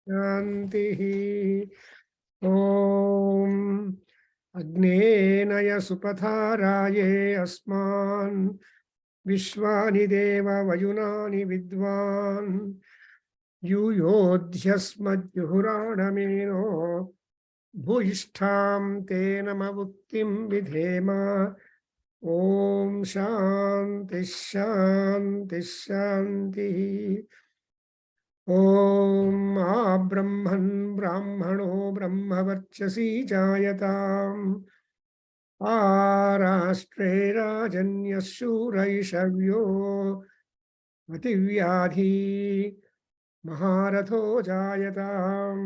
Shantihi. Om Agnenaya Supataraye Asman Vishwani Deva Vayunani Vidwan Yuyodhyasmadjuhuranamino Bhuishtham Te Namavuktim Vidhema. Om Shanti Shanti Shanti. Om Brahman Brahmano Brahmavarchasi Jayatam Arashtre Rajanyasuraishavyo Mativyadhi Maharatho Jayatam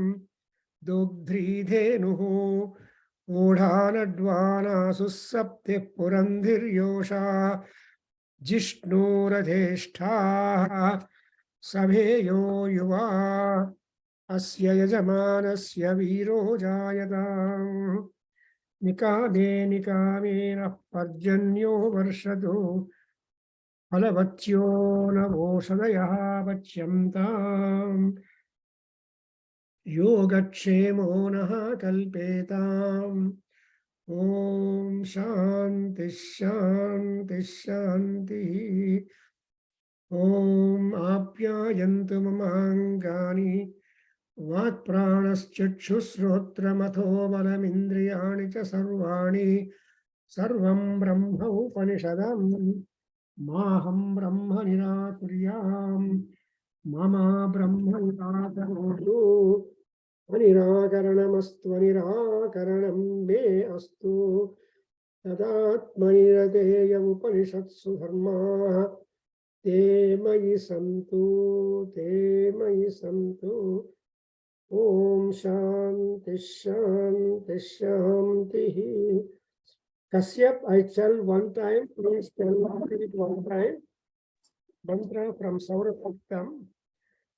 Dugdhridhenuhu Odhanadvana Susapte Purandiryosha Jishnuradheshta Sabheyo Yuva Asya Yajamanasya Viro Jayatam Nikade Nikamena Parjanyo Varshadu Palavatyo Navoshadaya Vachyamtam Yogakshemo Naha Kalpetam. Om Shanti Shanti Shanti. Om Apyayantu Mamangani Vat Pranaschakshrotramatho Balamindriyani Cha Sarvani Sarvam Brahma Upanishadam Maham Brahma Nirakuryam Mama Brahma Nirakarotu Anirakaranamastu Anirakaranam Me Astu Tadatmanirateya Upanishatsu Dharma Te Mayi Santu Te Mayi Santu. Om Shanti Shanti Shanti. Kasyap, I tell one time, please tell it one time. Mantra from Saurabhaktam.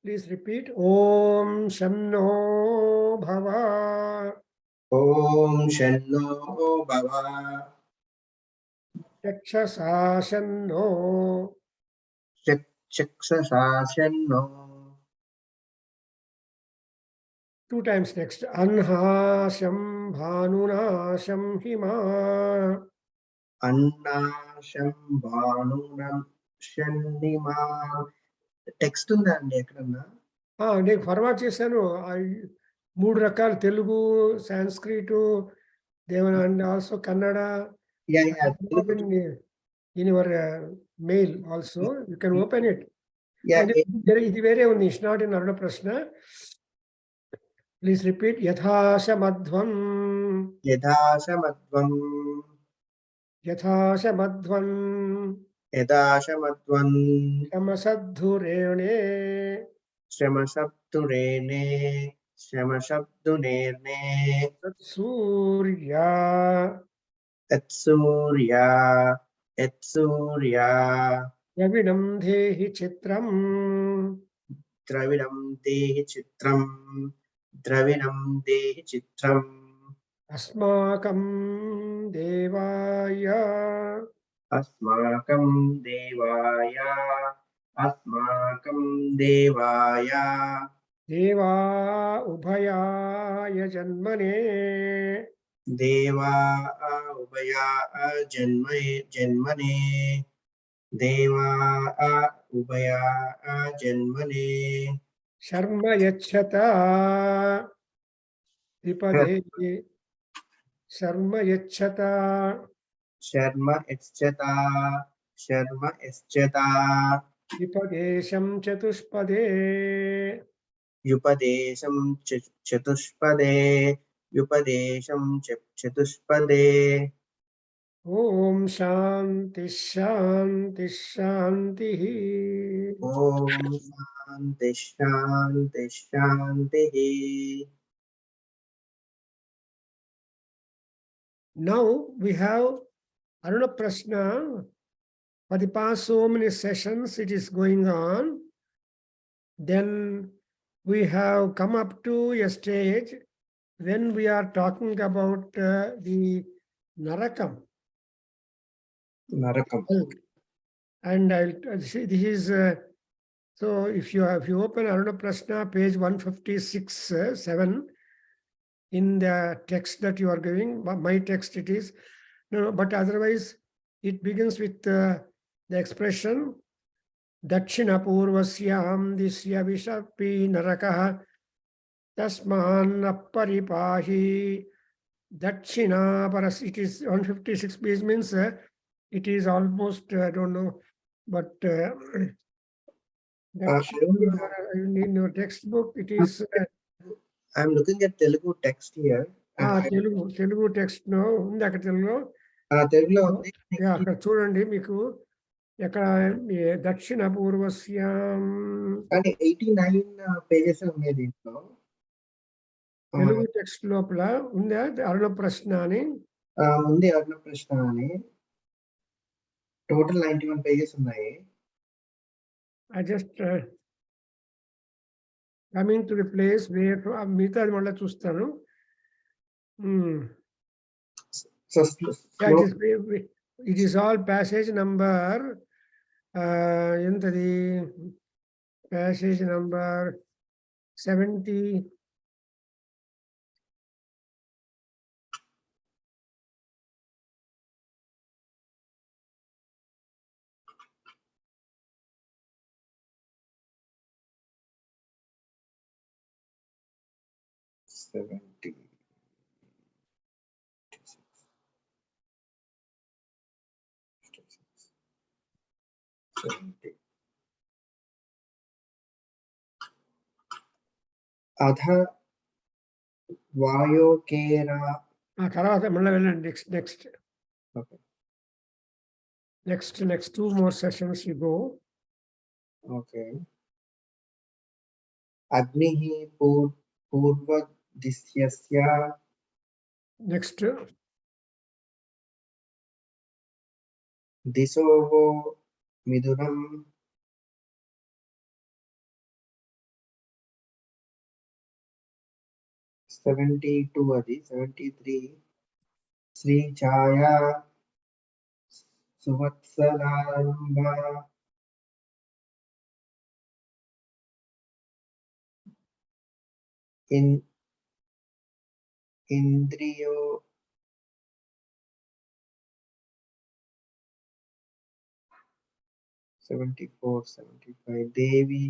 Please repeat. Om Shanno Bhava. Om Shanno Bhava. Chakshasa Shanno. Chakshasa Shanno. Two times next. Anhasham Bhanunasham Hima. Annasham Bhanunam Shanima. Text ఉందండి ఎక్కడన్నా? నేను forward చేశాను. 3 రకాల తెలుగు, సంస్కృత్, దేవన and also Kannada. In your mail also, you can open it. ఇది వేరే ఉంది. It's not in Aruna Prashna. Please repeat. Yathashamadhvam. Yathashamadhvam. Yathashamadhvam. Yathashamadhvam. Shamasadhurene. Shamasadhurene. Shamasadhurene. Surya. Surya. Surya. Dravidam dehi chitram. Dravidam dehi chitram. Dravidam dehi chitram. Asmakam devaya. Asmakam devaya. Asmakam devaya. Deva ubhayaya janmane. Deva ubhaya janmane. Deva ubhaya janmane. Sharma yachata. Tripade. Sharma yachata. Sharma yachata. Sharma yachata. Vipadesham chatushpade. Yupadesham chatushpade. Yupadesham chatushpade. Om Shanti Shanti Shanti. Om Shanti Shanti Shanti. Now we have Aruna Prashna. For the past so many sessions it is going on. Then we have come up to a stage when we are talking about the Narakam. Narakam. And this is So if you open Aruna Prashna, page 156, 7, in the text that you are giving, my text it is, no, but otherwise it begins with the expression Dakshina Purvasyam Disya Vishapi Narakaha Tasman Apparipahi Dakshina Paras. It is 156 page means it is almost, I don't know, but in your textbook, it is. I'm looking at Telugu text here. Telugu text no ఉంది అక్కడ తెలుగులో. Telugulo ఉంది. అక్కడ చూడండి మీకు ఎక్కడ దక్షిణ పూర్వస్యాం కానీ 89 pages ఉన్నాయి దీంట్లో. తెలుగు టెక్స్ట్ లోపల ఉందా అరుణ ప్రశ్న అని? ఉంది అరుణ ప్రశ్న అని. టోటల్ 91 pages ఉన్నాయి. I just coming to the place where మిగతాది మళ్ళీ చూస్తాను. So it is all passage number ఎంతది passage number 70. అధ వాయోకేరా తర్వాత మళ్ళీ వెళ్ళండి next Okay. Next 2 more sessions you go. Okay. Agnihi purva disyasya. Next. Disovo midunam. (72) adi 73. Sri Chaya Suvatsalamba. Indriyo 74, 75.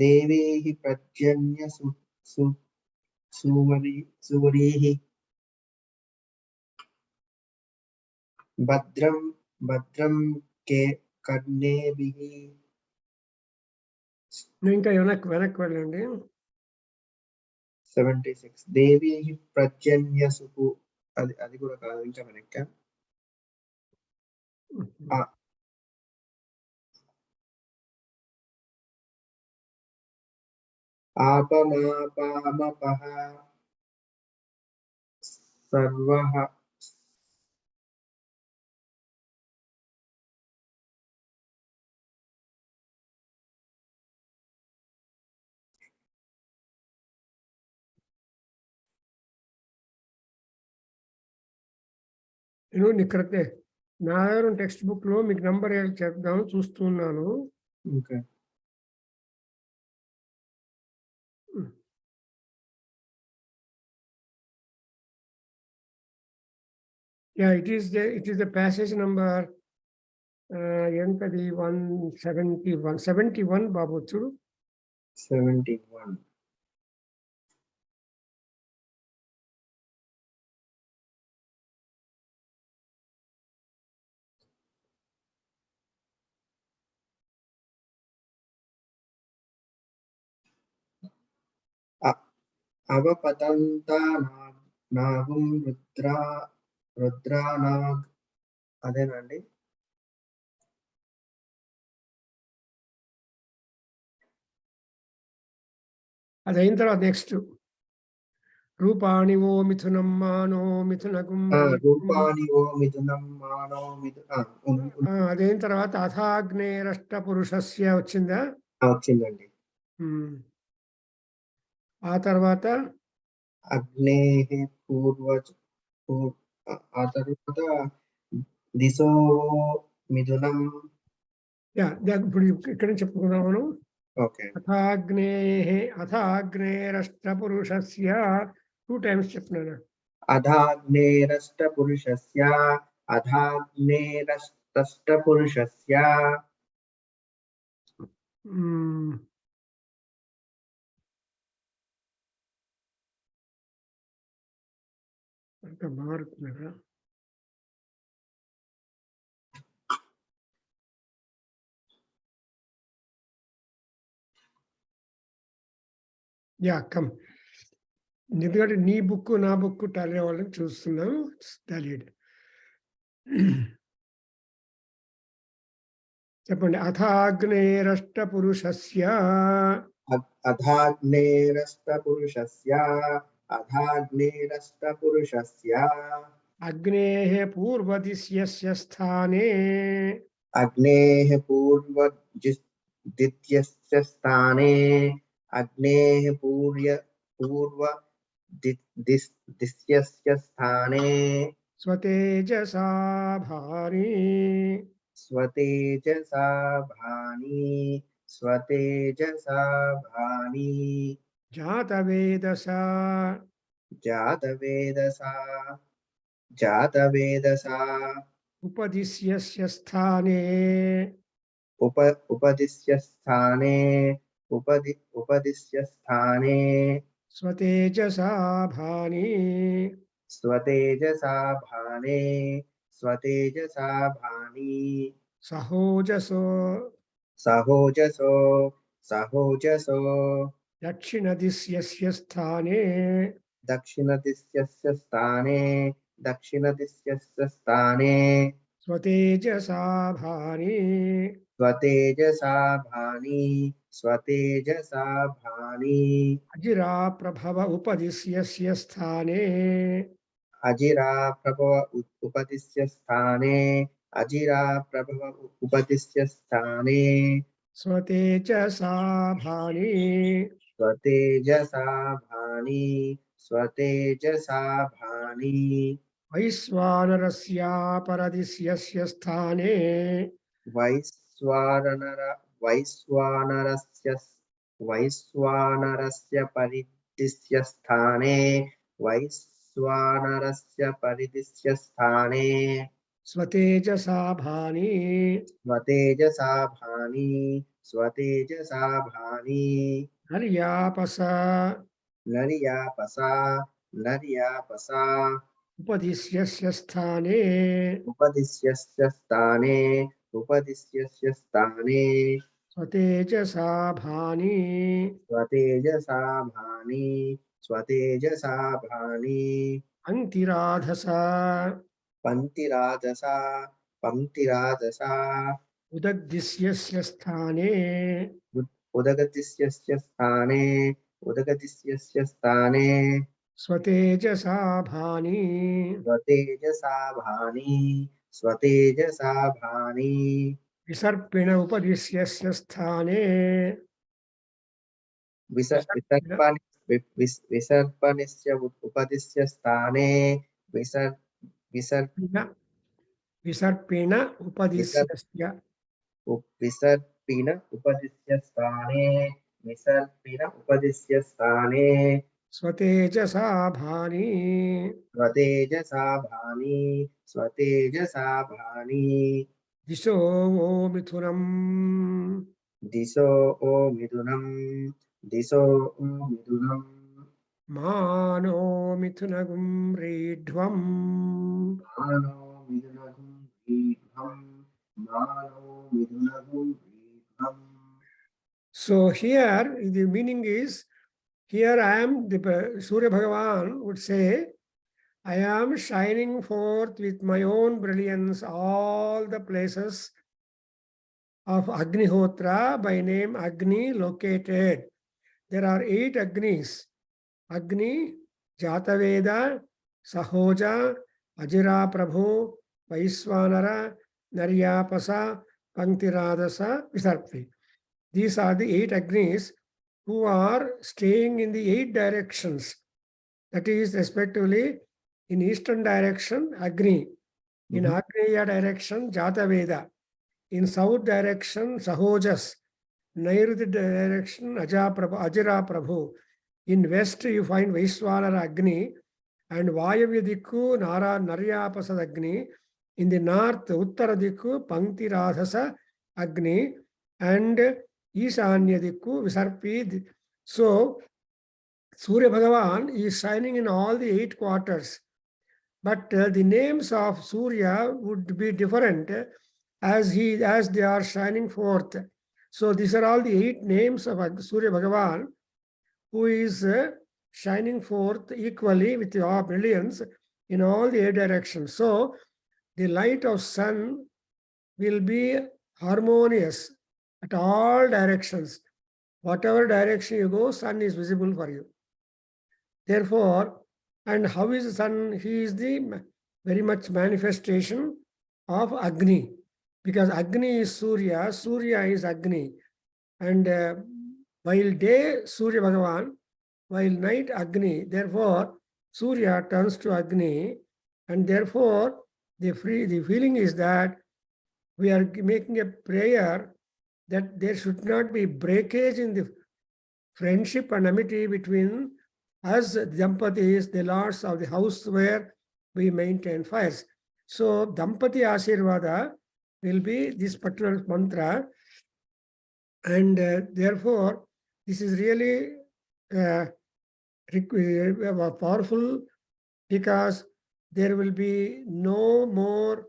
Devi Prajanya Suvarihi Badram Ke Karnebihi. ఇంకా వెనక్కి వెళ్ళండి. 76. Devi Prajanya Supu. అది కూడా కాదు, ఇంకా వెనక్కి. ఆపమాపమపః సర్వః ఇక్కడ నా దగ్గర టెక్స్ట్ బుక్ లో మీకు నంబర్ చెప్దాం చూస్తున్నాను. Okay. Yeah, it is the passage number ఎంతది 171 బాబు చూడు. 71. అవపతంతా నాగం రుద్రానాగ్. అదేనండి. అది అయిన తర్వాత నెక్స్ట్ రూపాణి ఓ మిథునం మానో మిథునగుం. రూపాణి ఓ మిథునం మానో అదైన తర్వాత అథాగ్నేరష్ట పురుషస్య వచ్చిందా? వచ్చిందండి. ఆ తర్వాత అగ్నే పూర్వ, ఆ తర్వాత Diso midunam. Yeah, ఇప్పుడు ఇక్కడ నుంచి చెప్పుకున్నాం మనం. Okay. అథాగ్నేరష్టపురుషస్య 2 times చెప్పినాను. Adhagnerashtapurushasya. Adhagnerashtapurushasya. అంత మారుతున్నారా? Yeah come. ఎందుకంటే నీ బుక్ నా బుక్ టాలీ వాళ్ళని చూస్తున్నాను. టాలీడ్ చెప్పండి. అథాగ్నేరష్టపురుషస్య Adhagnerashtapurushasya. Adhagnerashtapurushasya. అగ్నేః పూర్వదిశ్యస్య స్థానే Agneः पूर्वदित्यस्य स्थाने. Agneः दिस्यस्य स्थाने. స్వతేజసా భారీ स्वतेजसा भानि. स्वतेजसा भानि. జాతవేదసా जातवेदसा. जातवेदसा. ఉపదిశ్యస్య స్థానే उपदिश्य स्थाने. उपदिश्य स्थाने. స్వతేజసా భాని स्वतेजसा भाने. स्वतेजसा भानि. సహోజసో सहोजसो. सहोजसो. దక్షిణదిశ్యస్య స్థానే दक्षिणदिश्यस्य स्थाने. दक्षिणदिश्यस्य स्थाने. స్వతేజసా భాని स्वतेजसा भानि. स्वतेजसा भानि. అజిరా ప్రభవ ఉపదిశ్యస్య స్థానే अजिरा प्रभव उपदिश्य स्थाने. अजिरा प्रभव उपदिश्य स्थाने. స్వతేజసా భాని स्वतेजसा भानि. स्वतेजसा भानि. వైశ్వానరస్యాపరదిశ్యస్య స్థానే वैश्वानरस्य परिदिश्य स्थाने. वैश्वानरस्य परिदिश्य स्थाने. స్వతేజసా భాని स्वतेजसा भानि. स्वतेजसा भानि. హర్యాపస नर्यापसा. नर्यापसा. ఉపదిశ్యస్య స్థానే उपदिश्यस्य स्थाने. उपदिश्यस्य स्थाने. స్వతేజసా భాని स्वतेजसा भानि. स्वतेजसा भानि. అంతిరాధస पंक्तिराजसा. पंक्तिराजसा. ఉదగ్దిశ్యస్య స్థానే उदगतिस्य स्थाने. उदगतिस्य स्थाने. స్వతేజసా భాని स्वतेजसा भानि. स्वतेजसा भानि. విసర్పిణ ఉపదిశ్యస్య స్థానే విసర్పిణ विसर्पणस्य उपदिश्य स्थाने. విసర్పిణ ఉపదిశ్యస్య विसर्पिण उपदिश्य स्थाने. विसर्पिण उपदिश्य स्थाने. స్వతేజసా భాని स्वतेजसा भानि. स्वतेजसा भानि. దిశో ఓ మిథునం दिशो ओ मिथुनम्. दिशो ओ मिथुनम्. మానో మిథునగుం రీఢ్వం मानो मिथुनगुं रीढम्. मानो मिथुनगुं रीढम्. So here the meaning is, here I am, the Surya Bhagavan would say, I am shining forth with my own brilliance all the places of Agnihotra by name Agni located. There are 8 Agnis: Agni, Jataveda, Sahoja, Ajira Prabhu, Vaiswanara, Naryapasa, Panktiradasa, Visarpi. These are the 8 Agnis who are staying in the 8 directions. That is respectively in eastern direction Agni, In Agneya direction, Jata Veda. In south direction, Sahojas. Nairuti direction, Ajira Prabhu. In west, you find Vaishwanara Agni. And Vayavya Dikku, Naryapasad Agni. In the north, Uttara Dikku, Pankti Radhasa Agni. And Ishanya Dikku, Visarpi. So, Surya Bhagavan is shining in all the 8 quarters. But the names of Surya would be different as they are shining forth. So these are all the 8 names of Surya Bhagavan, who is shining forth equally with our brilliance in all the 8 directions. So the light of sun will be harmonious at all directions. Whatever direction you go, sun is visible for you. Therefore, and how is the sun? He is the very much manifestation of Agni. Because Agni is Surya, Surya is Agni. And while day, Surya Bhagavan, while night, Agni. Therefore, Surya turns to Agni. And therefore, the feeling is that we are making a prayer that there should not be breakage in the friendship and amity between us, Dampatis, the lords of the house where we maintain fires. So, Dampati Ashirvada will be this particular mantra, and therefore, this is really powerful because there will be no more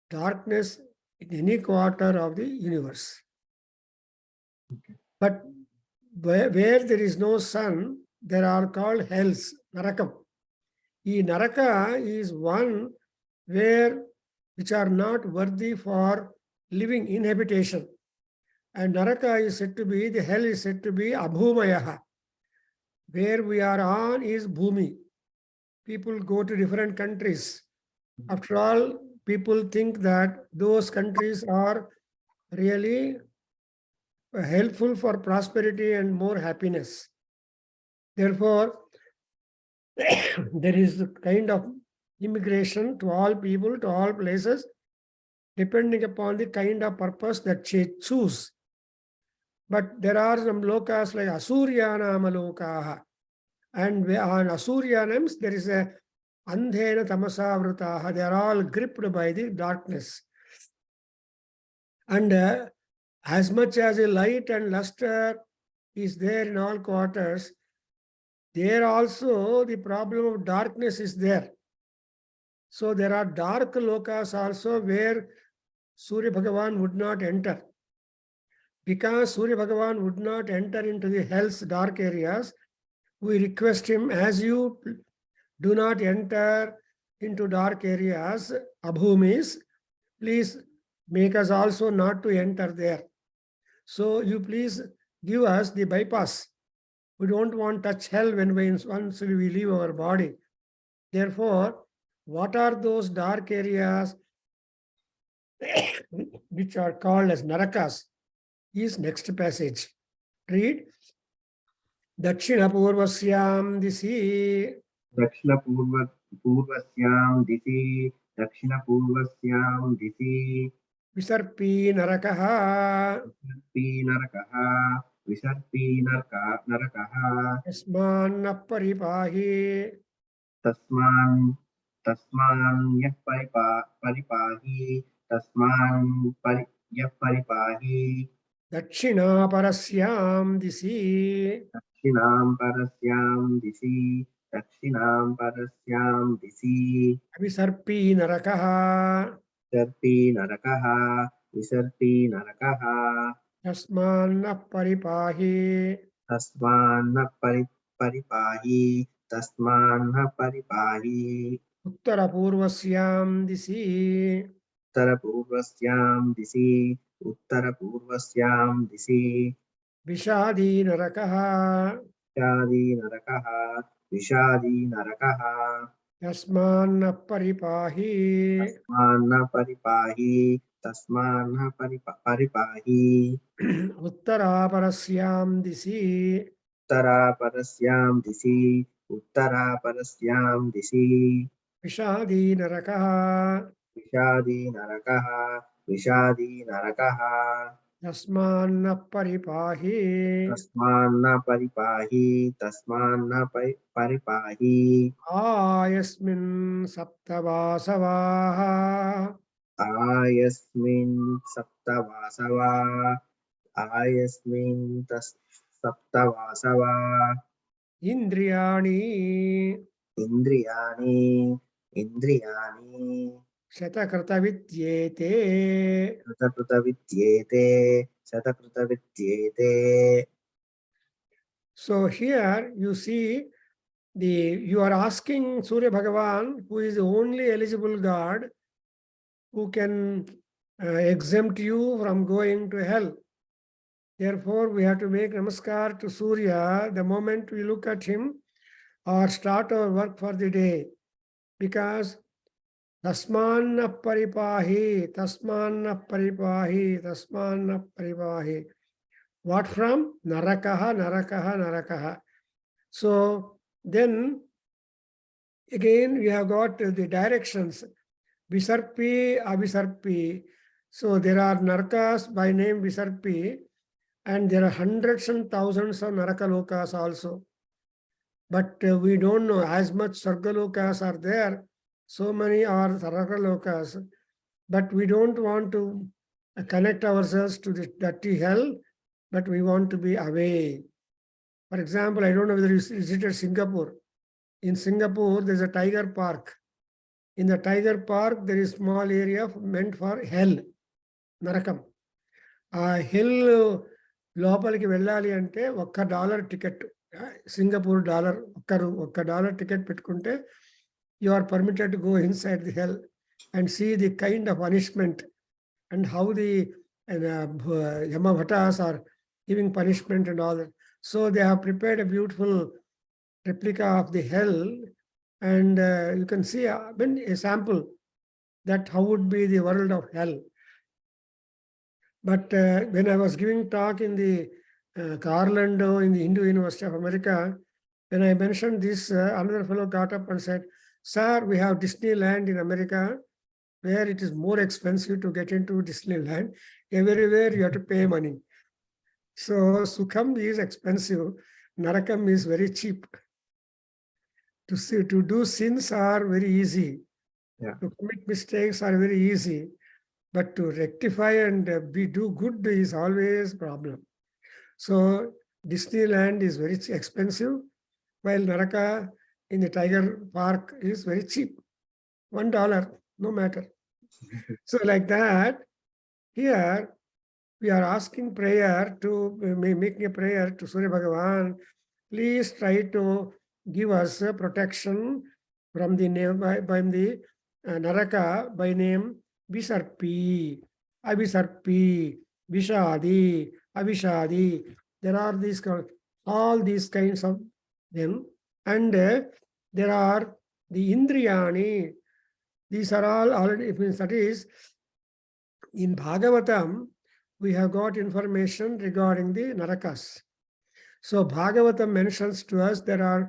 darkness in any quarter of the universe. Okay. But where there is no sun, there are called hells, Narakam. Naraka is one which are not worthy for living in habitation. And Naraka is said to be, the hell is said to be Abhumayaha. Where we are on is Bhumi. People go to different countries. After all, people think that those countries are really helpful for prosperity and more happiness. Therefore, there is a kind of immigration to all people, to all places, depending upon the kind of purpose that they choose. But there are some lokas like Asuryanama lokaha. And on Asuryanams, there is a Andhena Tamasa Vrutaha. They are all gripped by the darkness. And as much as a light and luster is there in all quarters, there also the problem of darkness is there. So there are dark lokas also where Surya Bhagavan would not enter. Because Surya Bhagavan would not enter into the hell's dark areas, we request him, as you do not enter into dark areas, Abhumis, please make us also not to enter there. So you please give us the bypass. We don't want to touch hell once we leave our body. Therefore, what are those dark areas which are called as Narakas? Is next passage. Read. Dakshina Purvasyam Disi. Dakshina Purvasyam Disi. Dakshina Purvasyam Disi. Visarpi Narakaha. Visarpi Narakaha. Visarpi Narakaha. Tasman Paripahi. Tasman Yah Paripahi. Tasman Yah Paripahi. Dakshina Parasyam Disi. Dakshinam Parasyam Disi. Dakshinam Parasyam Disi. Visarpi Narakaha. Visarpi Narakaha. Visarpi Narakaha. Tasman Paripahi. Tasman Paripahi. Tasman Paripahi. Uttara Purvasyam Disi. Uttara Purvasyam Disi. Uttara Purvasyam Disi. Vishadi Narakaha. Vishadi Narakaha. Vishadi Narakaha. Tasman Paripahi. Tasman Paripahi. Tasman Paripahi. Uttara Parasyam Disi. Uttara Parasyam Disi. Uttara Parasyam Disi. Vishadi Narakaha. विषादी नरकः विषादी नरकः Tasmanna Paripahi. तस्मान्न परिपाहि तस्मान्न परिपाहि Ayasmin Saptavasavaha. आयस्मिन् सप्तवासवा आयस्मिन् सप्तवासवा Indriyani. इन्द्रियाणि इन्द्रियाणि Shatakrtavidyete. शतकृतविद्येते शतकृतविद्येते So here you see you are asking Surya Bhagavan, who is the only eligible God, who can exempt you from going to hell. Therefore, we have to make namaskar to Surya the moment we look at him or start our work for the day. Because Tasmanna Paripahi, Tasmanna Paripahi, Tasmanna Paripahi. What from? Narakaha, Narakaha, Narakaha. So then again we have got the directions. Visarpi, Abhisarpi. So there are Narakas by name Visarpi, and there are hundreds and thousands of Narakalokas also. But we don't know as much Sargalokas are there, so many are Narakalokas. But we don't want to connect ourselves to the dirty hell, but we want to be away. For example, I don't know whether you visited Singapore. In Singapore, there's a tiger park. In the tiger park, there is a small area meant for hell, Narakam. Hell లోపలికి వెళ్ళాలి అంటే $1 ticket, Singapore dollar, $1 ticket పెట్టుకుంటే you are permitted to go inside the hell and see the kind of punishment and how the Yamabhatas are giving punishment and all that. So they have prepared a beautiful replica of the hell, and you can see a sample that how would be the world of hell. But when I was giving talk in the Orlando in the Hindu University of America, when I mentioned this, another fellow got up and said, "Sir, we have Disneyland in America, where it is more expensive to get into Disneyland. Everywhere you have to pay money. So Sukham is expensive, Narakam is very cheap. To do sins are very easy. Yeah. To commit mistakes are very easy. But to rectify and do good is always a problem. So Disneyland is very expensive, while Naraka in the Tiger Park is very cheap. $1, no matter. So like that, here we are asking prayer to, making a prayer to Surya Bhagavan. Please try to give us protection from the name by the Naraka by name Visarpi, Abhisarpi, Vishadi, Avishadi. There are these all these kinds of them, and there are the Indriyani. These are all already, it means that is in Bhagavatam we have got information regarding the Narakas. So Bhagavatam mentions to us there are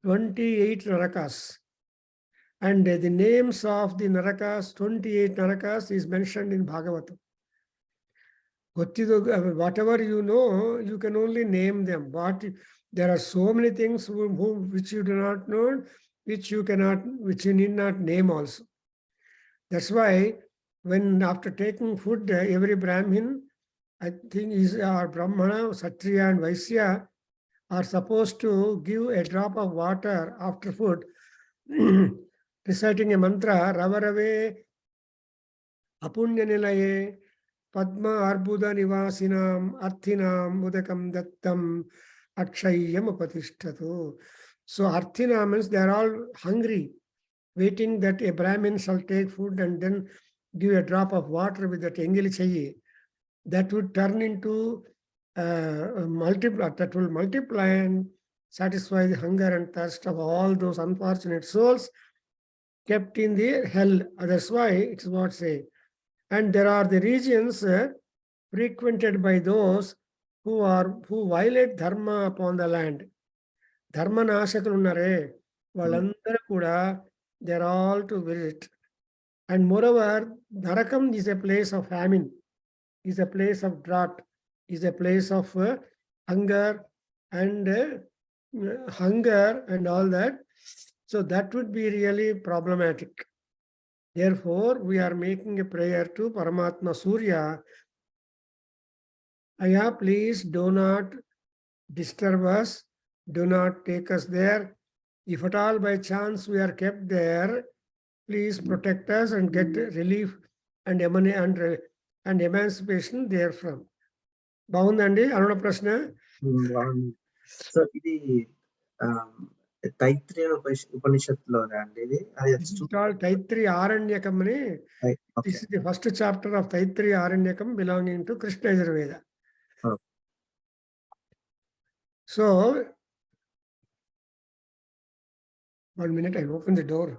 28 Narakas. And the names of the Narakas, 28 Narakas is mentioned in Bhagavatam. Whatever you know, you can only name them. But there are so many things which you do not know, which you need not name also. That's why when after taking food, every Brahmin, I think is our Brahmana, Satriya and Vaisya are supposed to give a drop of water after food, reciting a mantra, Ravarave Apunya Nilaye Padma Arbuda Nivasinam Arthinam Udakam Dattam Akshayam Upatishtatu. So Arthina means they are all hungry, waiting that a Brahmin shall take food and then give a drop of water with that Engili Chayi. That would turn into that will multiply and satisfy the hunger and thirst of all those unfortunate souls kept in the hell. That's why it's what say. And there are the regions frequented by those who violate dharma upon the land. Dharma nashakulu unnare, వాళ్ళందరూ కూడా they are all to visit. And moreover, Narakam is a place of famine, is a place of drought, is a place of hunger and all that. So that would be really problematic. Therefore, we are making a prayer to Paramatma Surya. Aya, please do not disturb us, do not take us there. If at all by chance we are kept there, please protect us and get relief and emancipation therefrom. బాగుందండి అరుణ ప్రశ్న. So ఇది తైత్రీయ ఉపనిషత్తులో అండి ఇది తైత్రీ ఆరణ్యకం అని. This is the first chapter of Taittiriya Aranyakam belonging to Krishna Yajurveda. Oh. So, 1 minute, I open the door.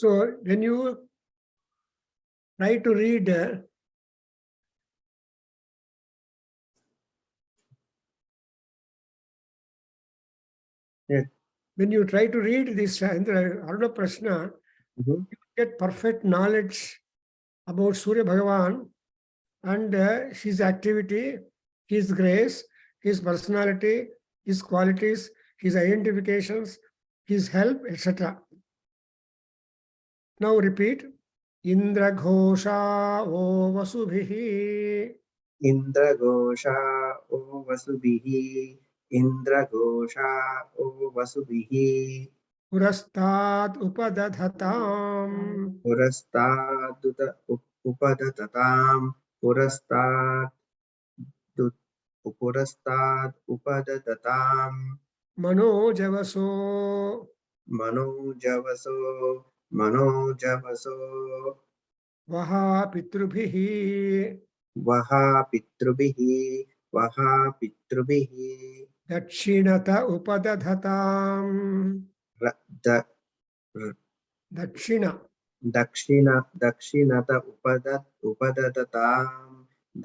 So, when you try to read when you try to read this Aruna Prashna, you get perfect knowledge about Surya Bhagavan and his activity, his grace, his personality, his qualities, his identifications, his help, etc. Now repeat. Indra Ghosha O Vasubhihi. Indra Ghosha O Vasubhihi. Indra Ghosha O Vasubhihi. Purastad Upadadhatam. Purastad Upadadhatam. Purastad Upadadhatam. Manojavaso. Manojavaso. Vaha Pitrubhihi. Vaha Pitrubhihi. Dakshinata Upadadhatam.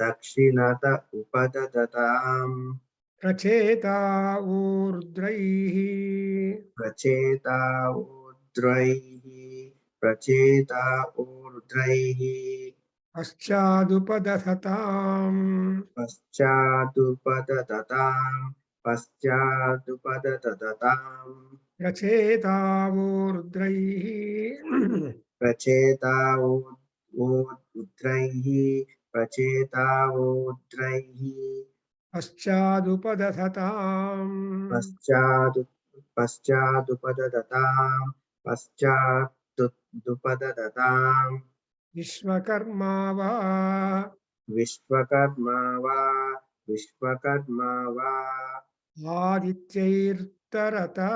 Dakshinata Upadadatam. Pracheta Urdraihi. Paschadupadathataam. Pracheta Urdraihi. Paschadupadathataam. Vishwakarma va. Adityairtarata.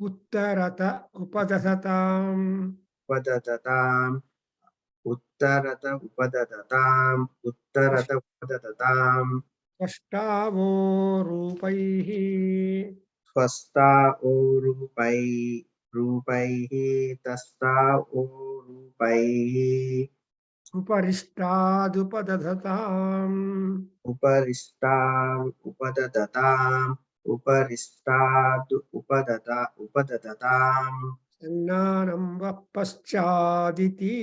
Uttarata Upadathatam. Ashtavo Rupaihi. Uparishtadupadadhatam. Jnanam Vapaschaditi.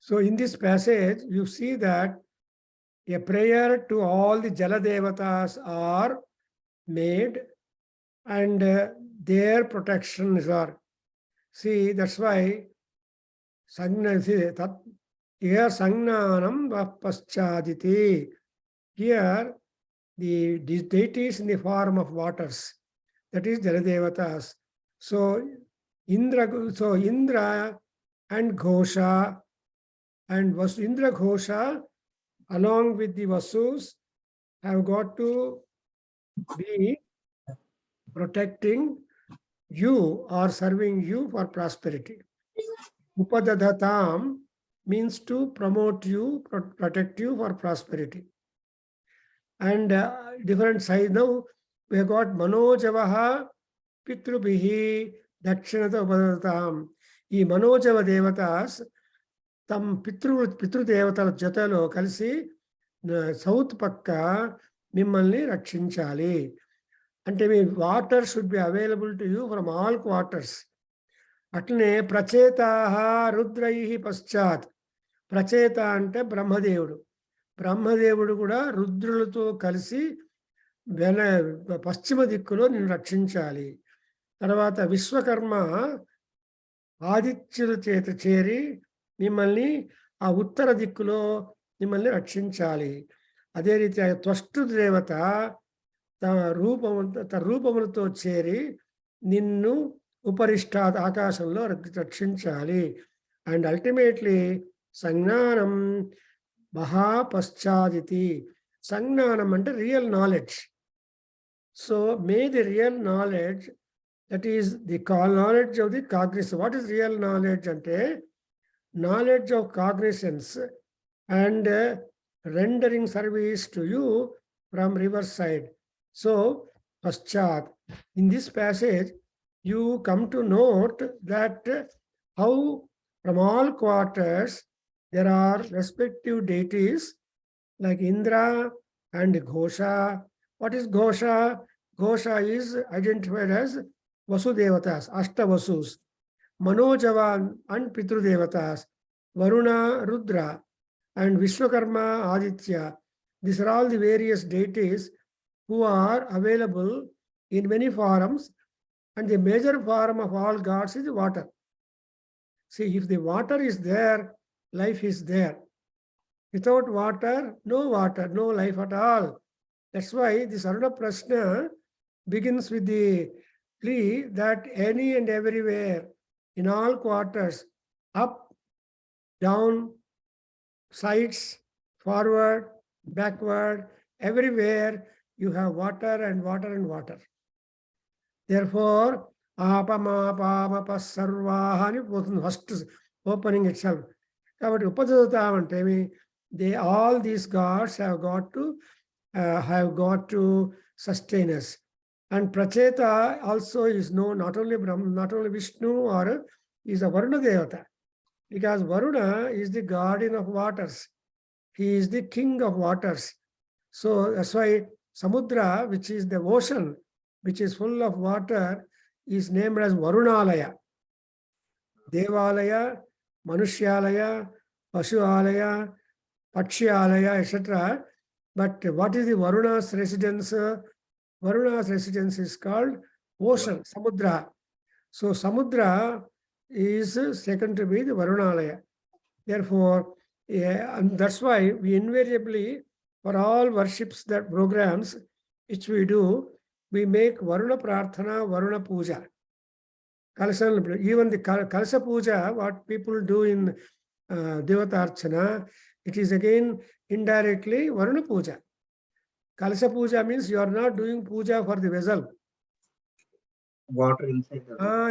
So in this passage, you see that a prayer to all the Jala Devatas are made and their protections are. See, that's why Here Sangnanam Paschaditi. Here the deities in the form of waters, that is Jaladevatas. So Indra and Ghosha and Indra Ghosha along with the Vasus have got to be protecting you or serving you for prosperity. Upadadatam means to promote you, protect you for prosperity. And different size. Now we have got Manojavaha Pitrubhihi Dakshinata Upadadatam. ఈ మనోజవ దేవతాస్ తమ పితృదేవతల జతలో కలిసి south పక్క మిమ్మల్ని రక్షించాలి. అంటే మీ water should be available to you from all quarters. అట్లనే ప్రచేతాహ రుద్రై పశ్చాత్. ప్రచేత అంటే బ్రహ్మదేవుడు. బ్రహ్మదేవుడు కూడా రుద్రులతో కలిసి పశ్చిమ దిక్కులో నిన్ను రక్షించాలి. తర్వాత విశ్వకర్మ ఆదిత్యుల చేత చేరి మిమ్మల్ని ఆ ఉత్తర దిక్కులో మిమ్మల్ని రక్షించాలి. అదే రీతి త్వష్టు దేవత తన రూపములతో చేరి నిన్ను ఉపరిష్టాత్ ఆకాశంలో రక్షించాలి. And ultimately సంజ్ఞానం మహాపశ్చాదితి. సంజ్ఞానం అంటే real knowledge. So May the real knowledge, that is the knowledge of the cognizance. What is real knowledge? Ante knowledge of cognizance and rendering service to you from riverside. So paschat, in this passage you come to note that how from all quarters there are respective deities like Indra and Ghosha. What is Ghosha? Ghosha is identified as Vasudevatas, Ashta Vasus, Manojavan and Pitrudevatas, Varuna, Rudra, and Vishwakarma, Aditya. These are all the various deities who are available in many forms, and the major form of all gods is water. See, if the water is there, life is there. Without water, no life at all. That's why this Aruna Prashna begins with the plea that any and everywhere, in all quarters, up, down, sides, forward, backward, everywhere you have water and water and water. Therefore, apamapamapasarvaha ani first opening itself. Kabatti upadadatam ante they all these gods have got to sustain us. And Pracheta also is known not only Vishnu or is a Varuna Devata, because Varuna is the guardian of waters. He is the king of waters. So that's why Samudra, which is the ocean, which is full of water, is named as Varunalaya. Devalaya, Manushyalaya, Pashualaya, Pakshyalaya, etc. But what is the Varuna's residence? Varuna's residence is called ocean, Samudra. So Samudra is second to be the Varunalaya. Therefore, and that's why we invariably, for all worships that programs which we do, we make Varuna Prarthana, Varuna Puja. Even the Kalsa Puja, what people do in Devatarchana, it is again indirectly Varuna Puja. Kalsa Puja means you are not doing puja for the vessel. Water inside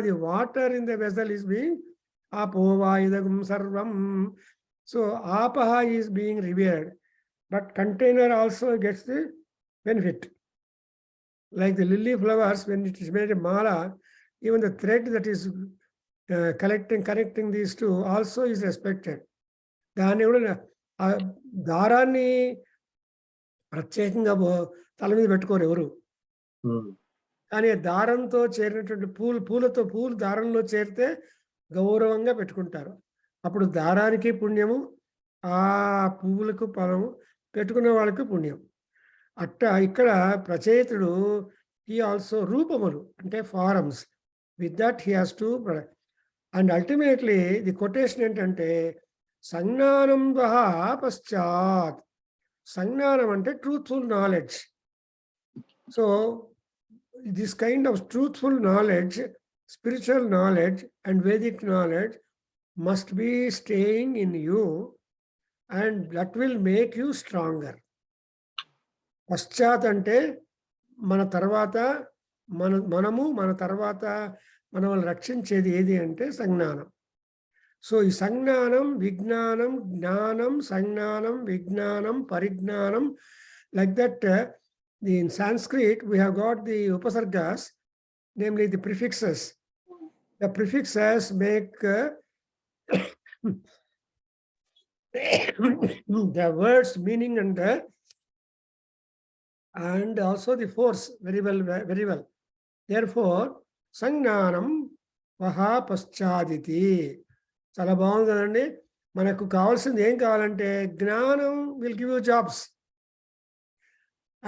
the water in the vessel is being apova idagum sarvam. So apaha is being revered, but container also gets the benefit. Like the lily flowers, when it is made a mala, even the thread that is connecting these two also is respected. దారాన్ని ప్రత్యేకంగా తల మీద పెట్టుకోరు ఎవరు. కానీ దారంతో చేరినటువంటి పూలు దారంలో చేరితే గౌరవంగా పెట్టుకుంటారు. అప్పుడు దారానికి పుణ్యము, ఆ పువ్వులకు ఫలము, పెట్టుకునే వాళ్ళకి పుణ్యం. ఇక్కడ ప్రచేతుడు he also రూపములు అంటే forms. With that he has to, and ultimately the quotation ఏంటంటే Sangnanam Dvaha Paschat. Sangnanam ante truthful knowledge. So this kind of truthful knowledge, spiritual knowledge and Vedic knowledge must be staying in you, and that will make you stronger. పశ్చాత్ అంటే మన తర్వాత మన తర్వాత మనల్ని రక్షించేది ఏది అంటే సంజ్ఞానం. So ఈ సంజ్ఞానం, విజ్ఞానం, జ్ఞానం, సంజ్ఞానం, విజ్ఞానం, పరిజ్ఞానం, like that in Sanskrit we have got the upasargas, namely the prefixes. The prefixes make the words meaning and also the force very well. Therefore, sangnanam vaha paschaditi. చాలా బాగుంది కదండి. మనకు కావాల్సింది ఏం కావాలంటే జ్ఞానం will give you jobs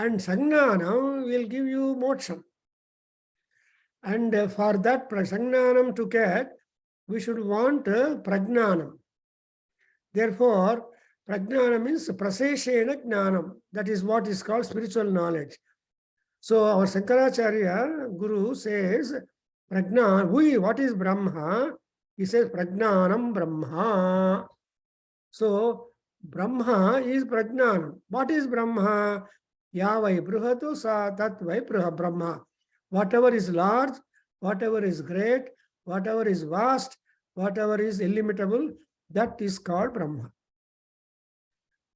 and sangnanam will give you moksham. And for that sangnanam to get, we should want pragnanam. Therefore, pragnana means praseshena jnanam. That is what is called spiritual knowledge. So our Shankaracharya Guru says, Prajna, what is Brahma? He says, Prajnanam Brahma. So Brahma is Prajnanam. What is Brahma? Yavai Bruhatu sa tatvai Brahma. Whatever is large, whatever is great, whatever is vast, whatever is illimitable, that is called Brahma.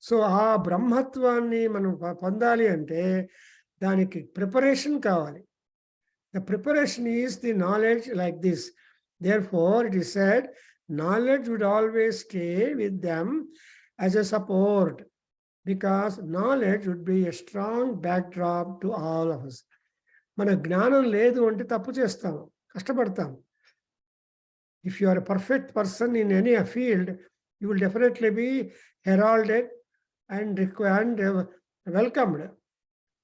So ఆ బ్రహ్మత్వాన్ని మనం పొందాలి అంటే దానికి preparation కావాలి. The preparation is the knowledge like this. Therefore, it is said, knowledge would always stay with them as a support, because knowledge would be a strong backdrop to all of us. మన జ్ఞానం లేదు అంటే తప్పు చేస్తాం, కష్టపడతాం. If you are a perfect person in any field, you will definitely be heralded and welcomed.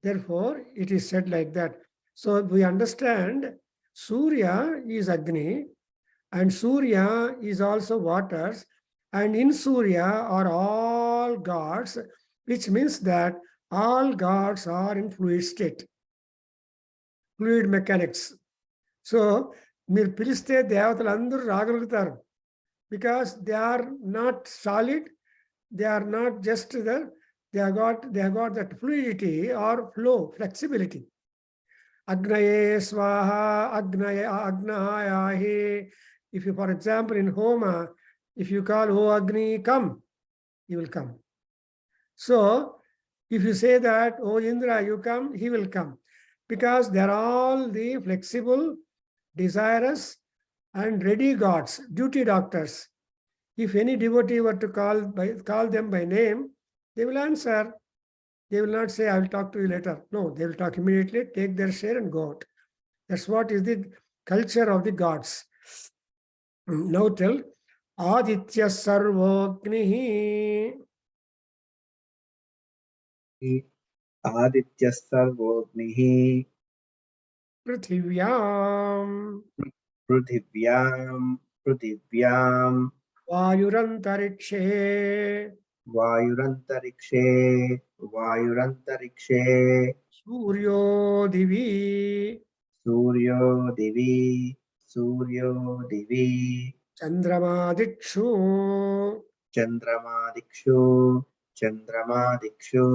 Therefore, it is said like that. So we understand Surya is Agni, and Surya is also waters, and in Surya are all gods, which means that all gods are in fluid state, fluid mechanics. So మీరు పిలిస్తే దేవతలు అందరూ రాగలుగుతారు, because they are not solid, they are not just there, they have got that fluidity or flow, flexibility. Agnaye swaha, agnayahe. If you, for example, in Homa, if you call, "Oh Agni, come," he will come. So if you say that, "Oh Indra, you come," he will come, because they are all the flexible, desirous and ready gods, duty doctors. If any devotee were to call them by name, they will answer. They will not say, "I will talk to you later." No, they will talk immediately, take their share and go out. That's what is the culture of the gods. Now tell, Aditya Sarvognihi. Aditya Sarvognihi. Prithivyaam. Prithivyaam. Vayurantarikshe. Vayurantarikshe. Suryo Divi. Suryo Divi. Chandramadikshu. Chandrama-dikshu.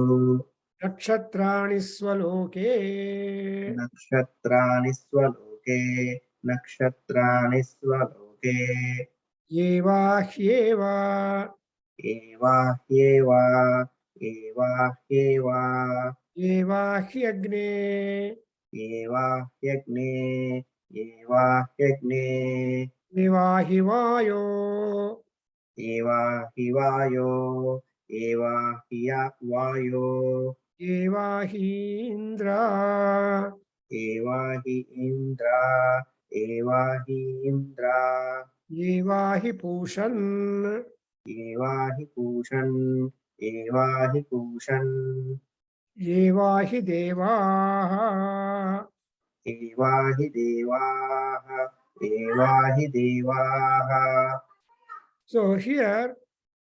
Nakshatrani Swaloke. Nakshatrani swaloke. Eva Hyeva. Eva. Eva Hyagne. Eva Yagne. Eva Hivayo. Eva Hivayo. Eva Hiyavayo. Eva Hindra. Eva Hi Indra. Eva Hi Indra. Eva Hi Pushan. Eva Hi Pushan. Eva Hi Pushan. Eva Hi Devaha. Eva Hi Devaha. Eva Hi Devaha. So here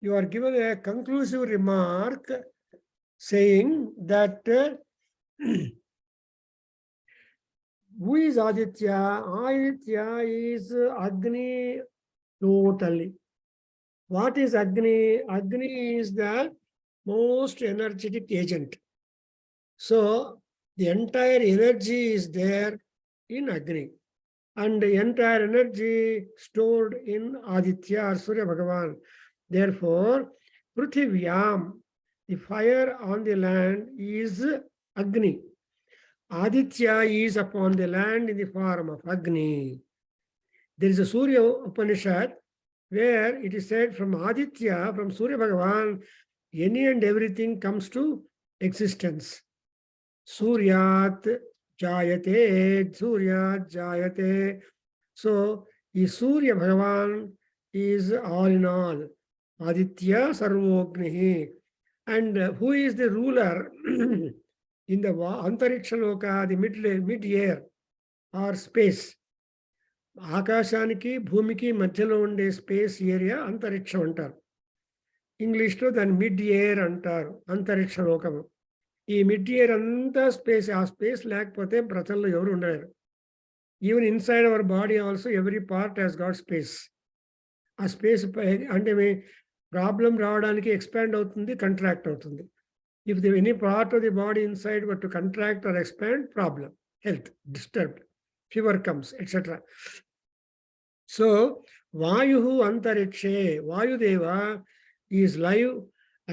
you are given a conclusive remark saying that who is Aditya? Aditya is Agni totally. What is Agni? Agni is the most energetic agent. So the entire energy is there in Agni. And the entire energy stored in Aditya or Surya Bhagavan. Therefore, Pruthivyam, the fire on the land is Agni. Aditya is upon the land in the form of Agni. There is a Surya Upanishad where it is said from Aditya, from Surya Bhagavan, any and everything comes to existence. Suryat Jayate, Suryat Jayate. So, the Surya Bhagavan is all in all. Aditya Sarvognihi. And who is the ruler in the Antariksha Loka, the mid-air or space? ఆకాశానికి భూమికి మధ్యలో ఉండే space area అంతరిక్షం అంటారు. ఇంగ్లీష్లో దాన్ని mid air అంటారు, అంతరిక్ష లోకము. ఈ మిడ్ ఎయిర్ అంతా స్పేస్. ఆ స్పేస్ లేకపోతే ప్రజల్లో ఎవరు ఉండలేరు. Even inside our body also every part has got space. ఆ స్పేస్ అంటే ప్రాబ్లం రావడానికి ఎక్స్పాండ్ అవుతుంది, కంట్రాక్ట్ అవుతుంది. If the any part of the body inside but to contract or expand, problem, health disturbed, fever comes, etcetera. So, Vayuhu Antarikshe, Vayudeva is live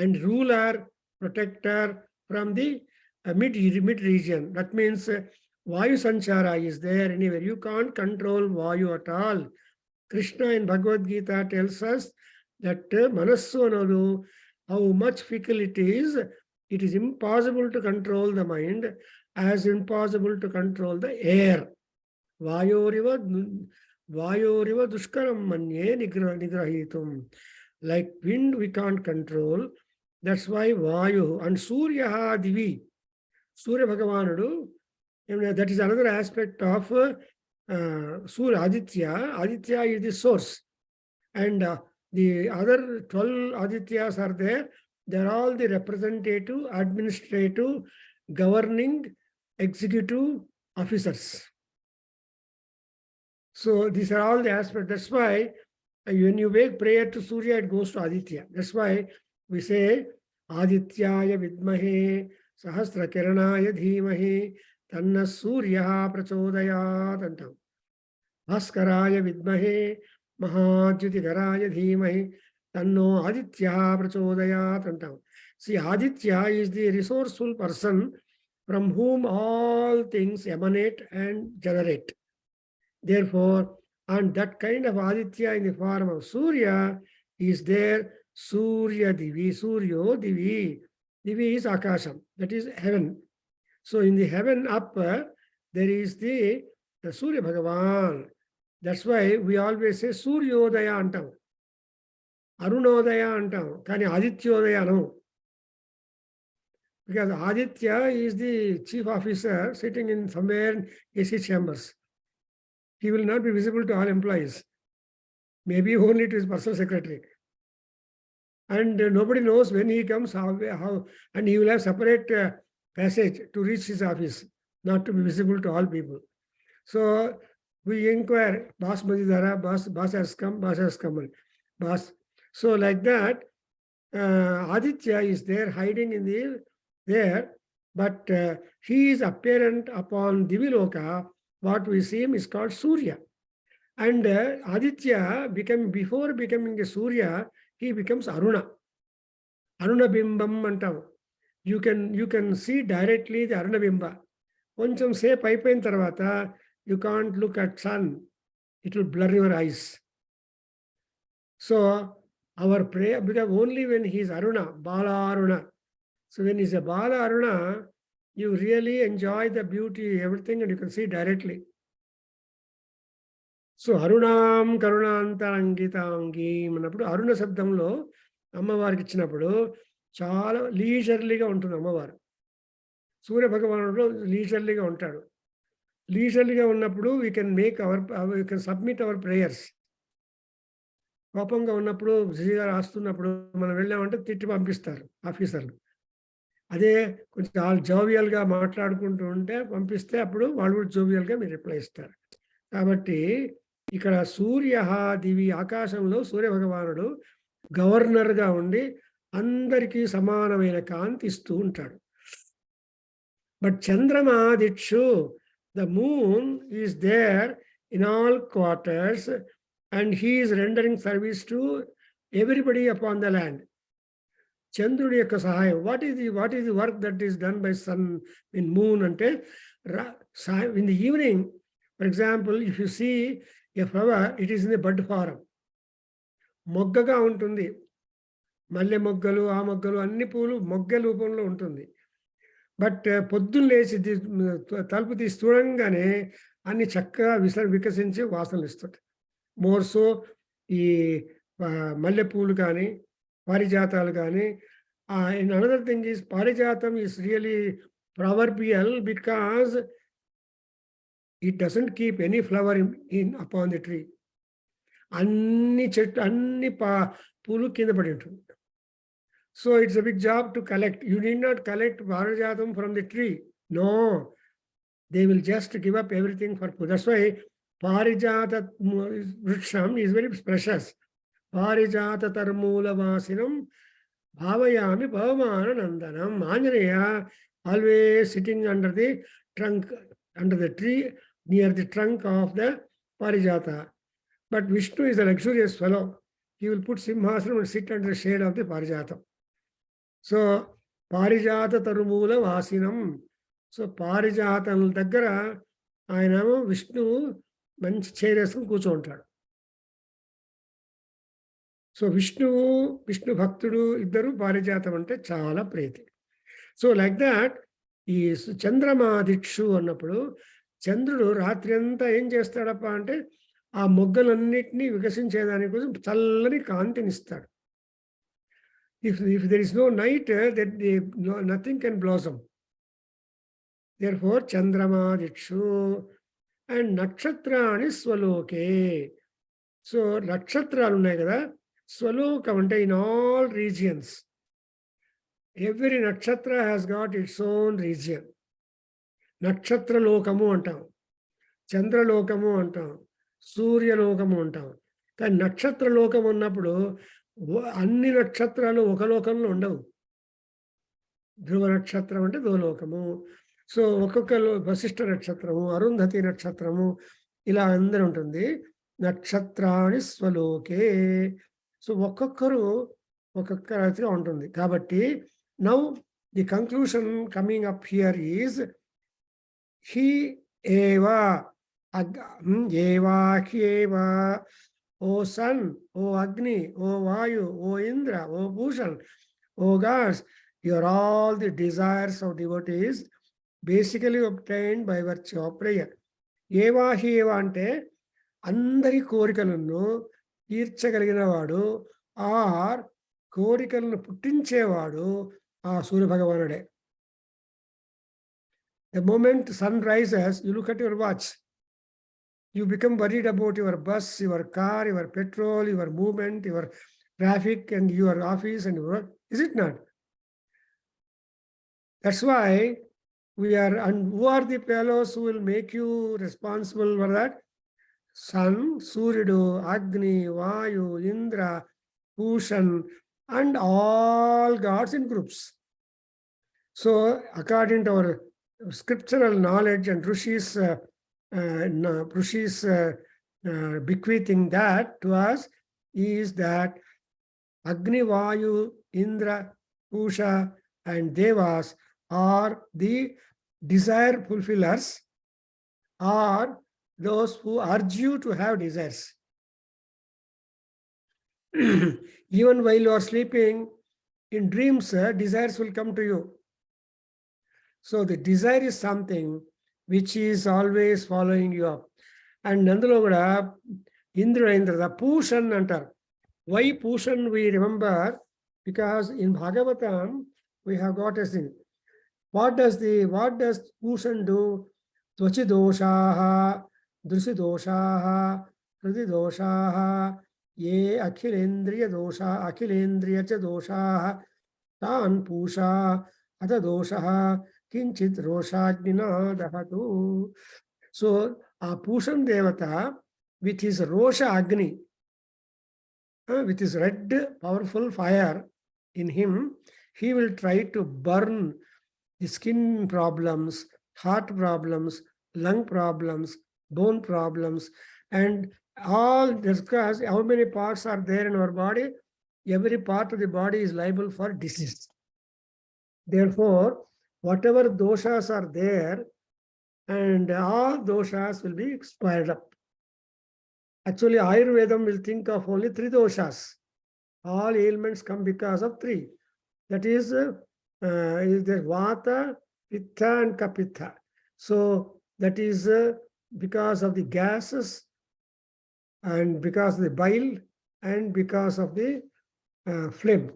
and ruler, protector from the mid region. That means Vayu Sanchara is there anywhere. You can't control Vayu at all. Krishna in Bhagavad Gita tells us that Manassu Anadu, how much fickle it is impossible to control the mind, as impossible to control the air. Vayoriva dushkaram manye nigrahitum. Like wind we can't control. That's why Vayu. And Surya Divi. Surya Bhagavanudu. That is another aspect of Surya Aditya. Aditya is the source. And the other 12 Adityas are there. They're all the representative, administrative, governing, executive officers. So these are all the aspects. That's why when you make prayer to Surya, it goes to Aditya. That's why we say Adityaya Vidmahe Sahasra Kiranaya Dhimahi Tanna Surya Prachodayat antam. Bhaskaraya Vidmahe Mahajyutikaraya Dhimahi Tanno Aditya Prachodayat antam. See, Aditya is the resourceful person from whom all things emanate and generate. Therefore, and that kind of Aditya in the form of Surya is there. Surya Divi, Suryo Divi. Divi is Akasham, that is heaven. So in the heaven up, there is the Surya Bhagavan. That's why we always say Suryodaya antam. Arunodaya antam. Kani Adityodaya no. Because Aditya is the chief officer sitting in somewhere in AC chambers. He will not be visible to all employees, maybe only to his personal secretary. And nobody knows when he comes, how, and he will have separate passage to reach his office, not to be visible to all people. So we inquire, Boss Madhidara, boss has come, boss. So like that, Aditya is there hiding in there, but he is apparent upon Diviloka. What we see him is called Surya. And Aditya, before becoming a Surya, he becomes Aruna. Aruna Bimbam antam. You can see directly the Aruna Bimba. Koncham sepu ayipoyin tarvata, you can't look at sun. It will blur your eyes. So our prayer, because only when he is Aruna, Bala Aruna. So when he is a Bala Aruna, you really enjoy the beauty, everything, and you can see directly. So Arunam Karunantarangitangi అన్నప్పుడు అరుణ శబ్దంలో అమ్మవారికి ఇచ్చినప్పుడు చాలా లీజర్లీగా ఉంటుంది అమ్మవారు. సూర్య భగవానుడు లీజర్లీగా ఉంటాడు. లీజర్లీగా ఉన్నప్పుడు we can submit our prayers. కోపంగా ఉన్నప్పుడు బిజీగా రాస్తున్నప్పుడు మనం వెళ్ళామంటే తిట్టి పంపిస్తారు ఆఫీసర్లు. అదే కొంచెం జోవియల్‌గా మాట్లాడుకుంటూ ఉంటే పంపిస్తే అప్పుడు వాళ్ళు కూడా జోవియల్‌గా మీరు రిప్లై ఇస్తారు. కాబట్టి ఇక్కడ సూర్యః దివి ఆకాశంలో సూర్యభగవానుడు గవర్నర్‌గా ఉండి అందరికీ సమానమైన కాంతి ఇస్తూ ఉంటాడు. బట్ చంద్రమా దిక్షు the moon is there in all quarters and he is rendering service to everybody upon the land. చంద్రుడి యొక్క సహాయం what is the work that is done by sun in moon అంటే in the evening for example if you see a flower it is in the bud form, మొగ్గగా ఉంటుంది, మల్లె మొగ్గలు ఆ మొగ్గలు అన్ని పూలు మొగ్గ రూపంలో ఉంటుంది. బట్ పొద్దున్న లేచి తలుపు తీసి చూడంగానే అన్ని చక్కగా వికసించి వాసనలు ఇస్తుంటాయి. మోర్ సో ఈ మల్లెపూలు కానీ పారిజాతాలు కానీ. అండ్ అనదర్ థింగ్ ఈస్ పారిజాతం is really proverbial because it doesn't keep any flower in upon the tree. అన్ని చెట్టు అన్ని పూలు కింద పడి ఉంటుంది. So it's a big job to collect. You need not collect Parijatam from the tree. No, they will just give up everything for food. That's why Parijata Vriksham is very precious. Parijata Tarmula Vasinam Bhavayami Bhavamana Nandanam. Anjaneya always sitting under the trunk, under the tree, near the trunk of the Parijata. But Vishnu is a luxurious fellow. He will put Simhasanam and sit under the shade of the Parijata. So పారిజాత తరుమూల వాసినం. So పారిజాతం దగ్గర ఆయన విష్ణువు మంచి చేరేసుకుని కూర్చోంటాడు. So Vishnu భక్తుడు ఇద్దరు పారిజాతం అంటే చాలా ప్రీతి. సో లైక్ దాట్ ఈ చంద్రమాదిక్షు అన్నప్పుడు చంద్రుడు రాత్రి అంతా ఏం చేస్తాడప్ప అంటే ఆ మొగ్గలన్నిటినీ వికసించేదాని కోసం చల్లని కాంతినిస్తాడు. If there is no night, then nothing can blossom. Therefore, Chandrama Dikshu and Nakshatrani Swaloke. So, Nakshatralu unnai kada, Swalokam ante in all regions. Every nakshatra has got its own region. Nakshatra lokamu antam, Chandra lokamu antam, Surya lokamu antam. కానీ నక్షత్ర లోకం ఉన్నప్పుడు అన్ని నక్షత్రాలు ఒక లోకంలో ఉండవు. ధ్రువ నక్షత్రం అంటే ధ్రువలోకము. సో ఒక్కొక్క వశిష్ఠ నక్షత్రము, అరుంధతి నక్షత్రము ఇలా అందరూ ఉంటుంది. నక్షత్రాన్ని స్వలోకే. సో ఒక్కొక్కరు ఒక్కొక్క రీతిగా ఉంటుంది. కాబట్టి now the conclusion coming up here is he ఏవా ఏవా హ్యేవా. O sun, O Agni, O Vayu, O Indra, O Bhushan, O gods, you are all the desires of devotees basically obtained by virtue of prayer. Eva hi eva ante అందరి కోరికలను తీర్చగలిగిన వాడు are కోరికలను పుట్టించేవాడు ఆ సూర్య భగవానుడే. The moment sun rises, you look at your watch. You become worried about your bus, your car, your petrol, your movement, your traffic, and your office and your work. Is it not? That's why we are, and who are the fellows who will make you responsible for that? Sun, Surya, Agni, Vayu, Indra, Bhushan, and all gods in groups. So, according to our scriptural knowledge and Rishi's bequeathing that to us is that Agni, Vayu, Indra, Pusha and Devas are the desire fulfillers, are those who urge you to have desires. Even while you are sleeping, in dreams, desires will come to you. So the desire is something which is always following you up. And అందులో కూడా ఇంద్ర పూషన్ అంటారు. Why Pushan we remember? Because in Bhagavatam we have got a thing. What does Pushan do? Tvachi doshaha, drusi doshaha, hridi doshaha, ye akhilendriya cha dosha tan pusha atha dosha kinchit roshajnina dahatu. So a Pushan Devata with his Rosha Agni, with his red powerful fire in him, he will try to burn the skin problems, heart problems, lung problems, bone problems, and all discuss how many parts are there in our body. Every part of the body is liable for disease. Therefore, whatever doshas are there, and all doshas will be expired up. Actually, Ayurvedam will think of only three doshas. All ailments come because of three. That is the Vata, Pitta, and Kapitha. So that is because of the gases, and because of the bile, and because of the phlegm.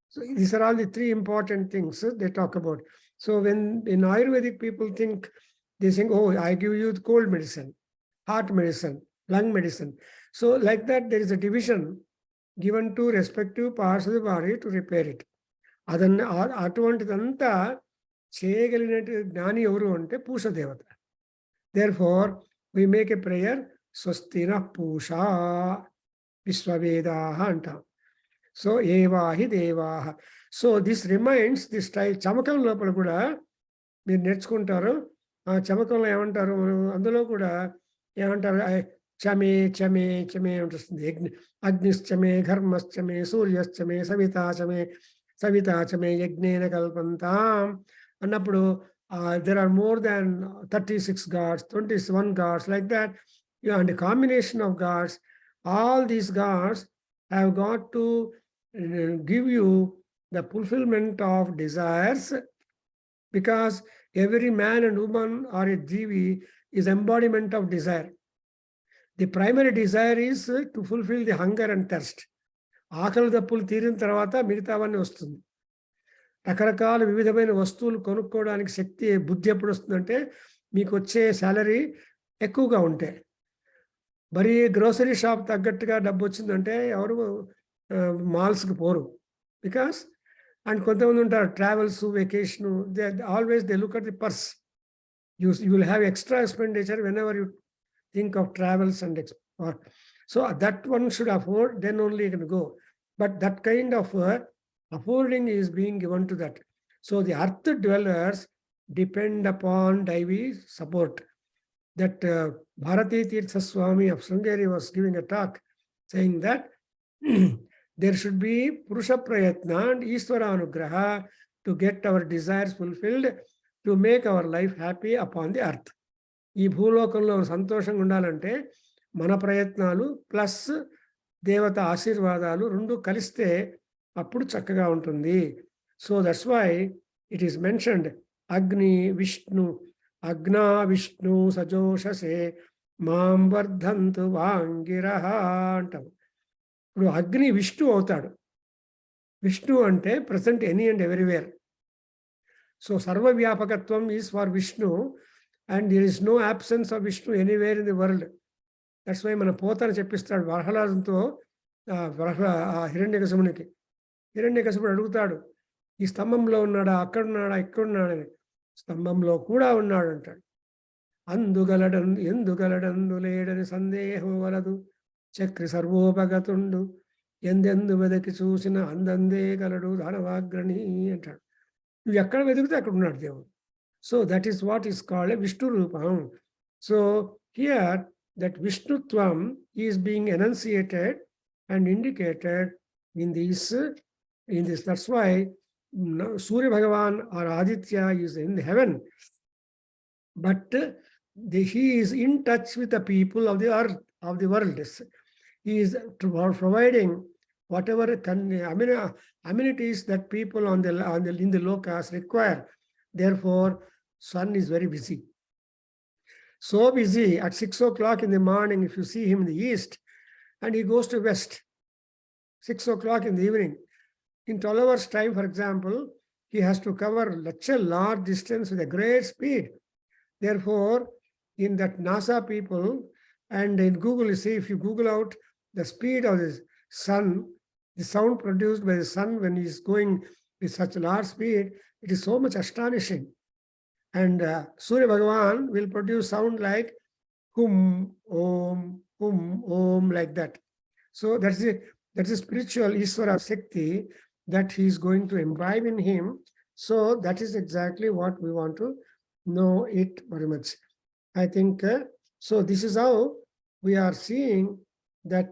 So these are all the three important things they talk about. So when in Ayurvedic people think, they think, oh, I give you the cold medicine, heart medicine, lung medicine. So like that, there is a division given to respective parts of the body to repair it. అదన్న అటువంటిదంతా చేయగలిగిన జ్ఞాని ఎవరు అంటే పూష దేవత. Therefore, we make a prayer, స్వస్తిన పూషా విశ్వవేదాః అంటాం. So ఏవాహి దేవాః. So this reminds this style. చమకం లోపల కూడా మీరు నేర్చుకుంటారు. ఆ చమకంలో ఏమంటారు, అందులో కూడా ఏమంటారు, చమే చమే చమే ఉంటుంది. అగ్నిశ్చమే, ఘర్మశ్చమే, సూర్యశ్చమే, సవితాచమే, సవితాచమే యజ్ఞేన కల్పంతాం అన్నప్పుడు there are more than 36 gods, 21 gods, like that. And a combination of gods, all these gods have got to give you the fulfillment of desires, because every man and woman or a jivi is embodiment of desire. The primary desire is to fulfill the hunger and thirst. ఆకలి దప్పులు తీరిన తర్వాత మిగతావన్నీ వస్తుంది. రకరకాల వివిధమైన వస్తువులు కొనుక్కోవడానికి శక్తి, బుద్ధి ఎప్పుడు వస్తుందంటే మీకు వచ్చే శాలరీ ఎక్కువగా ఉంటే. మరి గ్రోసరీ షాప్ తగ్గట్టుగా డబ్బు వచ్చిందంటే ఎవరు మాల్స్కి పోరు. బికాస్ అండ్ కొంతమంది ఉంటారు travels, vacation, they always they look at the purse. You will have extra expenditure when ever you think of travels and or so that one should afford, then only you can go. But that kind of affording is being given to that. So the earth dwellers depend upon Daivi support. That Bharati Tirtha Swami of Sringeri was giving a talk saying that there should be Purusha Prayatna and Ishvara Anugraha to get our desires fulfilled, to make our life happy upon the earth. ఈ భూలోకంలో సంతోషంగా ఉండాలంటే మన ప్రయత్నాలు plus దేవత ఆశీర్వాదాలు రెండు కలిస్తే అప్పుడు చక్కగా ఉంటుంది. So that's why it is mentioned Agni Vishnu, అగ్నా Vishnu సజోషసే మాం వర్ధంతు వాంగిరః అంటాం. ఇప్పుడు అగ్ని విష్ణు అవుతాడు. విష్ణు అంటే present any and everywhere. So సర్వవ్యాపకత్వం is for Vishnu. And there is no absence of Vishnu anywhere in the world. That's why మన పోతను చెప్పిస్తాడు ప్రహ్లాదంతో, హిరణ్యకశిపునికి. హిరణ్యకశిపుడు అడుగుతాడు, ఈ స్తంభంలో ఉన్నాడా, అక్కడున్నాడా, ఇక్కడున్నాడని. స్తంభంలో కూడా ఉన్నాడు అంటాడు. ఎందుగలడందు లేడని సందేహం వలదు, చక్రి సర్వోపగతుండు, ఎందెందు వెదకి చూసిన అందందే గలడు దానవాగ్రణి అంటాడు. నువ్వు ఎక్కడ వెతికితే అక్కడ ఉన్నాడు దేవుడు. So that is what is called a Vishnu Rupam. So here that Vishnutvam is being enunciated and indicated in this. That's why Surya Bhagavan or Aditya is in heaven. But he is in touch with the people of the earth, of the world. He is providing whatever amenities that people in the lokas require. Therefore, sun is very busy. So busy at 6 o'clock in the morning, if you see him in the east, and he goes to west, 6 o'clock in the evening. In 12 hours time, for example, he has to cover such a large distance with a great speed. Therefore, in that NASA people, and in Google, you see, if you Google out the speed of the sun, the sound produced by the sun when he is going with such large speed, it is so much astonishing. And Surya Bhagavan will produce sound like hum, om, like that. So that's a spiritual Ishvara Shakti that he is going to imbibe in him. So that is exactly what we want to know it very much. I think so. This is how we are seeing that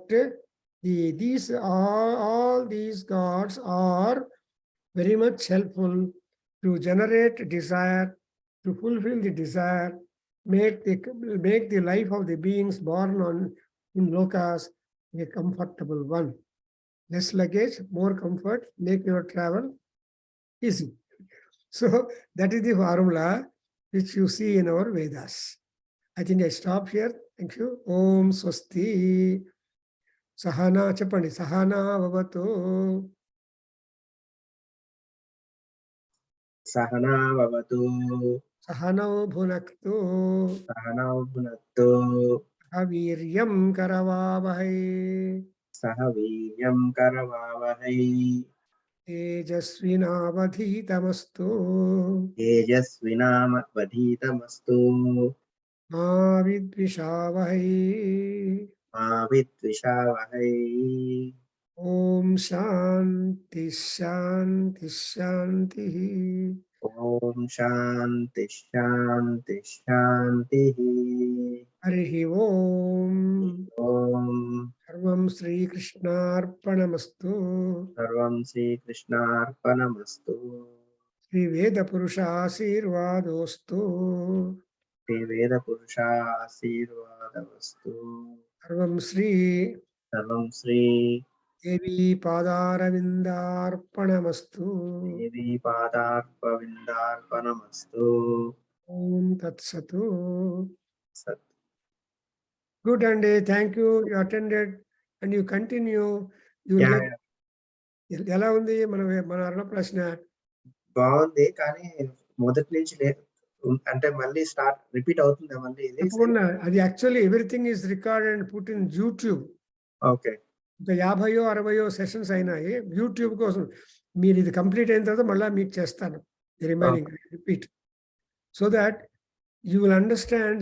all these gods are very much helpful to generate desire, to fulfill the desire, make the life of the beings born on in lokas a comfortable one. Less luggage, more comfort, make your travel easy. So that is the formula which you see in our Vedas. I think I stop here. Thank you. Om Swasti. Sahana Chapani. Sahana Vavato. Sahana Vavatu, Sahano Bhunaktu. Sahana Bhunattu, Aviryam Karavavahai. Sahaviryam Karavavahai, Tejasvinavadhitamastu. Tejasvinam Vadhitamastu, Ma Vidvishavahai. Ma Vitvishavahai. Om Shanti Shanti Shanti. Om Shanti Shanti Shanti. Harihi Om. Om Sarvam Sri Krishnarpanamastu. Sarvam Sri Krishnarpanamastu. Sri Veda Purusha Asirvadostu. Sri Veda Purusha Asirvadavastu. Sarvam Sri Sarvam Sri Devi Padaravindarpanamastu. Devi Padarpavindarpanamastu. Om Tat Satu. Sat. Good, and thank you. You attended and you continue. You will Yeah, get. ఎలా ఉంది మన అరుణ ప్రశ్న? బాగుంది కానీ మొదటి నుంచి లేదు అంటే మళ్ళీ రిపీట్ అవుతుందా మళ్ళీ ఇది? తప్పకుండా. అది actually everything is record and put in YouTube. Okay. ఇంకా 50 సెషన్స్ అయినాయి యూట్యూబ్ కోసం. మీరు ఇది కంప్లీట్ అయిన తర్వాత మళ్ళీ మీకు చేస్తాను remaining repeat, so that you will understand